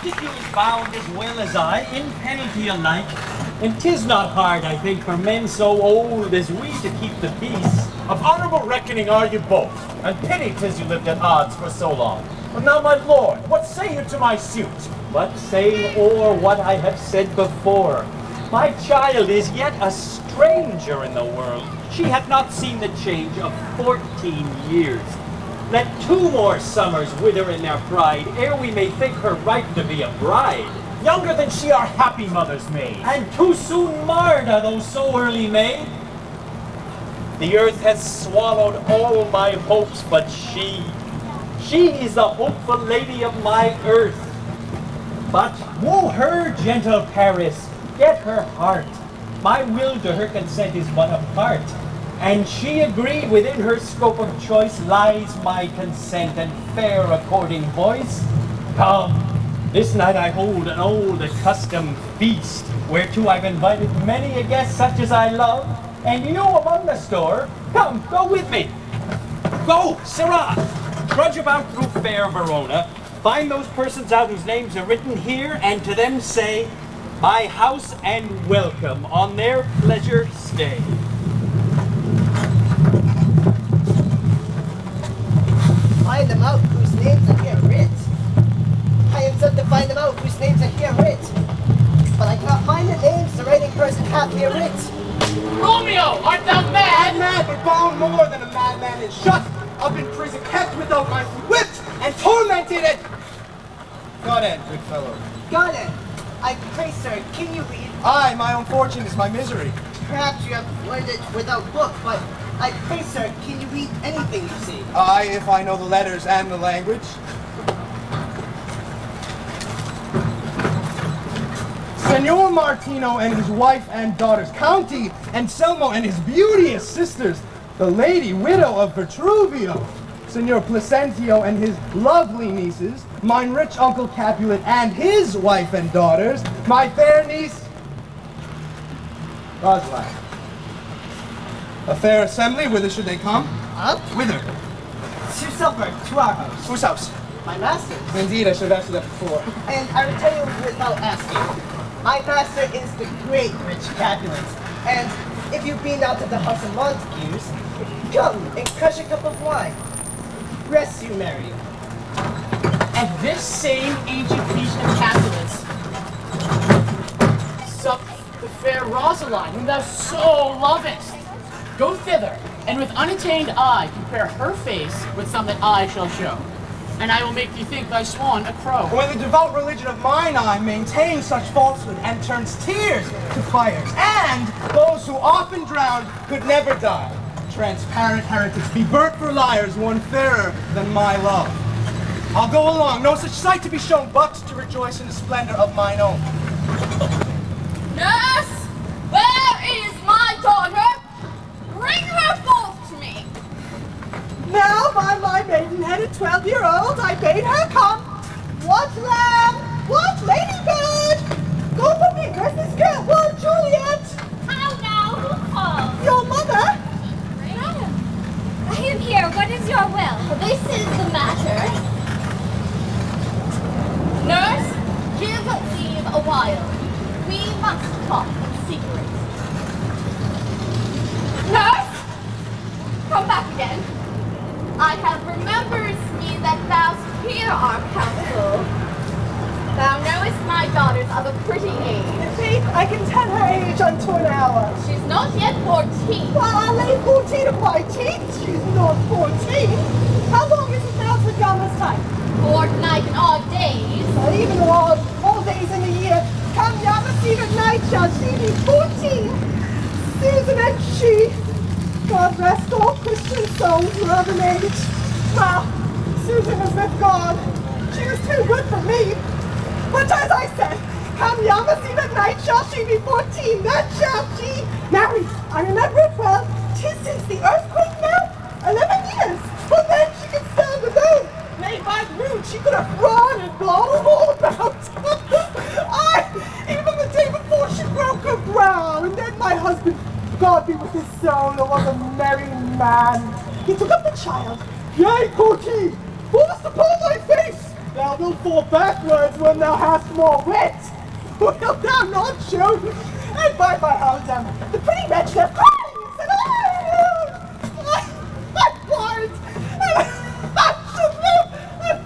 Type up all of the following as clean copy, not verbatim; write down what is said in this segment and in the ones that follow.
Montague's bound as well as I, in penalty alike. And 'tis not hard, I think, for men so old as we to keep the peace. Of honourable reckoning are you both, and pity 'tis you lived at odds for so long. But now, my lord, what say you to my suit? But say o'er what I have said before. My child is yet a stranger in the world. She hath not seen the change of 14 years. Let 2 more summers wither in their pride, ere we may think her ripe to be a bride. Younger than she our happy mother's maid. And too soon marred are those so early made. The earth has swallowed all my hopes, but she is the hopeful lady of my earth. But woo her, gentle Paris, get her heart. My will to her consent is but a part, and she agreed within her scope of choice lies my consent and fair according voice. Come, this night I hold an old accustomed feast, whereto I've invited many a guest such as I love, and you among the store, come, go with me. Go, Sirrah, trudge about through fair Verona, find those persons out whose names are written here, and to them say, my house and welcome on their pleasure stay. Find them out whose names are here writ. I am sent to find them out whose names are here writ. But I cannot find the names the writing person hath here writ. Romeo, art thou mad? Mad, but bound more than a madman is shut up in prison, kept without my whipped and tormented and... God end, good fellow. God end. I pray, sir, can you read? Aye, my own fortune is my misery. Perhaps you have learned it without book, but I pray, sir, can you read anything you see? Aye, if I know the letters and the language. Senor Martino and his wife and daughters, County Anselmo and his beauteous sisters, the lady widow of Vitruvio, Senor Placentio and his lovely nieces, mine rich uncle Capulet and his wife and daughters, my fair niece, Rosalind. A fair assembly, whither should they come? Huh? Whither? To supper, to our house. Whose house? My master's. Indeed, I should have asked you that before. And I will tell you without asking. My master is the great rich Capulet. And if you've been out to the house of Montagues, come and crush a cup of wine. Rest you merry. At this same ancient feast of Capulets, sup the fair Rosaline, whom thou so lovest. Go thither, and with unattained eye compare her face with some that I shall show. And I will make thee think thy swan a crow. When the devout religion of mine eye maintains such falsehood and turns tears to fires, and those who often drowned could never die. Transparent heretics be burnt for liars, one fairer than my love. I'll go along, no such sight to be shown, but to rejoice in the splendor of mine own. Nurse, where is my daughter? Bring her forth to me. Now by my maidenheaded 12-year-old, I bade her come. What lamb? What ladybird? Go for me, where's this girl? What, Juliet? How now? Who calls? Your mother? Madam, I am here. What is your will? This is the matter. Nurse, give leave a while. We must talk in secret. Nurse, come back again. I have remembered me that thou hear our counsel. Thou knowest my daughter's of a pretty age. Faith, I can tell her age unto an hour. She's not yet 14. Well, I lay 14 of my teeth. She's not 14. How long is it now to Gamma's time? Fortnight and odd days. Not even all days in the year. Come Gamma's eve at night shall she be 14. Susan and she. God rest all Christian souls who have an age. Well, Susan is with God. She was too good for me. But as I said, come Yama's eve at night shall she be 14. That shall she. Married, I remember it well. 'Tis since the earthquake now. 11 years. Well then she could stand alone. Nay, by the moon, she could have run and gone all about. Even the day before she broke her brow. And then my husband, God be with his soul, was a merry man. He took up the child. Yea, quoth he, who was upon my face? Thou wilt fall backwards when thou hast more wit. Wilt thou not, June? And by my Haldam, the pretty wretch left crying and said, I'm blind, and I should live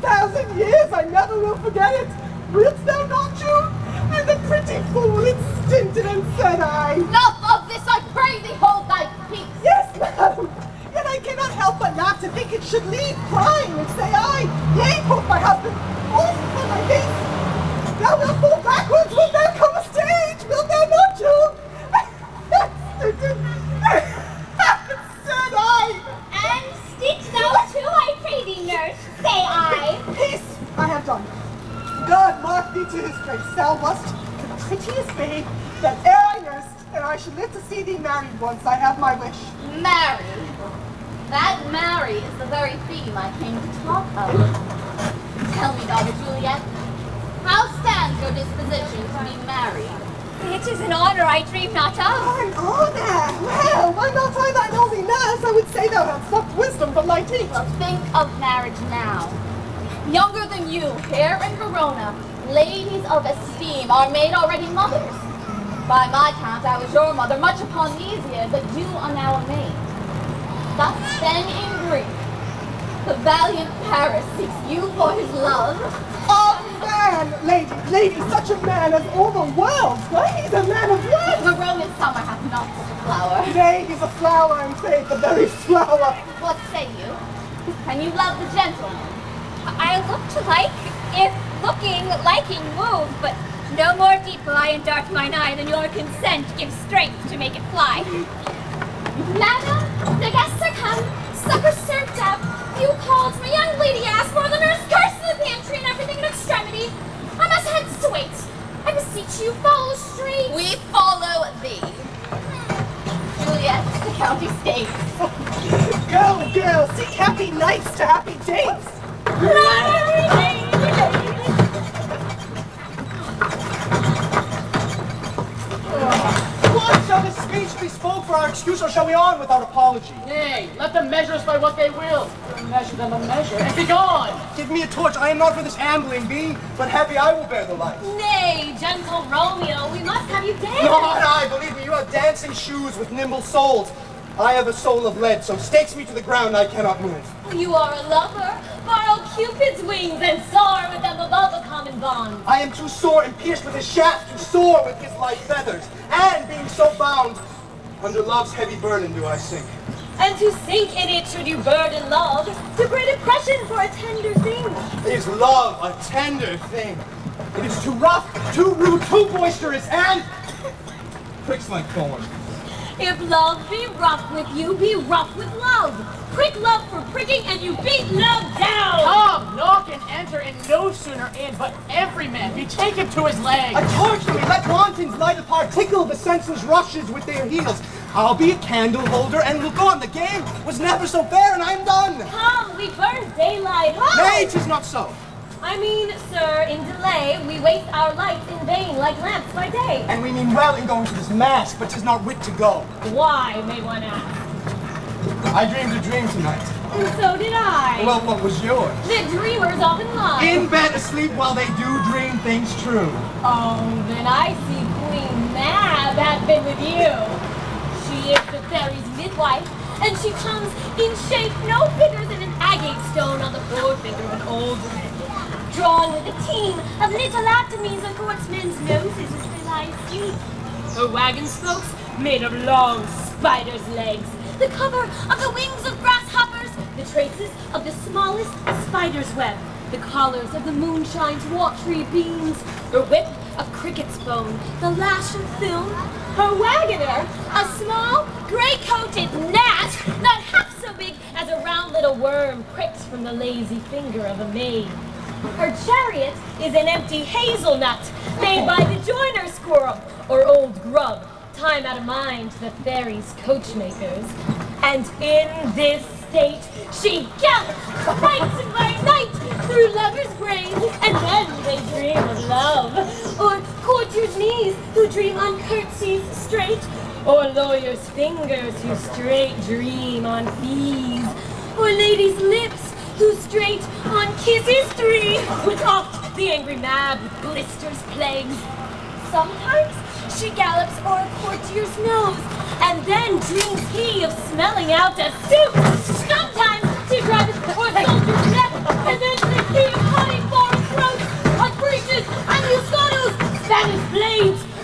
1,000 years. I never will forget it. Wilt thou not, June? And the pretty fool instinted and said Enough of this, I pray thee, hold thy peace. Yes, madam. Yet I cannot help but not to think it should leave crying and say yea, quoth my husband, also for my face. Thou wilt fall backwards when thou comest to age, wilt thou not, June? Said I. And stitch thou too, I pray thee, nurse, say I. Peace, I have done. God mark thee to his grace. Thou wast the prettiest babe that e'er I nursed, and I should live to see thee married once I have my wish. Marry. That marry is the very theme I came to talk of. Tell me, daughter Juliet, how stands your disposition to be married? It is an honor I dream not of. An honor? Well, why not I thine only nurse? I would say thou hast sucked wisdom from my teeth. Think of marriage now. Younger than you, here in Verona, ladies of esteem are made already mothers. By my count, I was your mother much upon these years, but you are now a maid. Thus then in Greece, the valiant Paris seeks you for his love. A man, lady, such a man as all the world. Why, he's a man of worth. The Roman summer hath not such a flower. Nay, he's a flower, in faith, the very flower. What say you? Can you love the gentleman? I look to like, if looking, liking move, but no more deep will I endart mine eye than your consent gives strength to make it fly. Madam, the guests are come, supper served up. You called, my young lady asked for the nurse curse in the pantry and everything in extremity. I must hence to wait. I beseech you, follow straight. We follow thee. Juliet, the county states. Go, girl, seek happy nights to happy dates. What shall this speech be spoke for our excuse, or shall we on without apology? Nay, let them measure us by what they will. Measure them a measure, and be gone! Give me a torch, I am not for this ambling bee, but heavy I will bear the light. Nay, gentle Romeo, we must have you dance. Not I, believe me, you have dancing shoes with nimble soles. I have a soul of lead, so stakes me to the ground, I cannot move. You are a lover. Borrow Cupid's wings and soar with them above a common bond. I am too sore and pierced with his shaft to soar with his light feathers, and being so bound, under love's heavy burden do I sink. And to sink in it should you burden love, to great oppression for a tender thing. Is love a tender thing? It is too rough, too rude, too boisterous, and pricks like thorns. If love be rough with you, be rough with love. Prick love for pricking, and you beat love down. Come, knock and enter, and no sooner in, but every man betake him to his leg. A torch to me, let wantons light apart, tickle the senseless rushes with their heels. I'll be a candle holder and look on. The game was never so fair, and I am done. Come, we burn daylight. Ho! Nay, 'tis not so. I mean, sir, in delay, we waste our lights in vain like lamps by day. And we mean well in going to this mask, but 'tis not wit to go. Why, may one ask? I dreamed a dream tonight. And so did I. Well, what was yours? The dreamers often lie. In bed asleep while they do dream things true. Oh, then I see Queen Mab hath been with you. She is the fairy's midwife, and she comes in shape no bigger than an agate stone on the forefinger of an old man, drawn with a team of little atomies athwart men's noses as they lie asleep. Her wagon spokes made of long spider's legs, the cover of the wings of grasshoppers, the traces of the smallest spider's web, the collars of the moonshine's watery beams, her whip a cricket's bone, the lash of film, her wagoner a small, gray-coated gnat, not half so big as a round little worm pricked from the lazy finger of a maid. Her chariot is an empty hazelnut made by the joiner squirrel or old grub, time out of mind to the fairies' coachmakers. And in this state she gallops night by night through lovers' brains, and then they dream of love, or courtiers' knees who dream on curtsies straight, or lawyers' fingers who straight dream on fees, or ladies' lips whose straight on kisses 3, with oft the angry mab with blisters plagues. Sometimes she gallops o'er a courtier's nose, and then dreams he of smelling out a suit.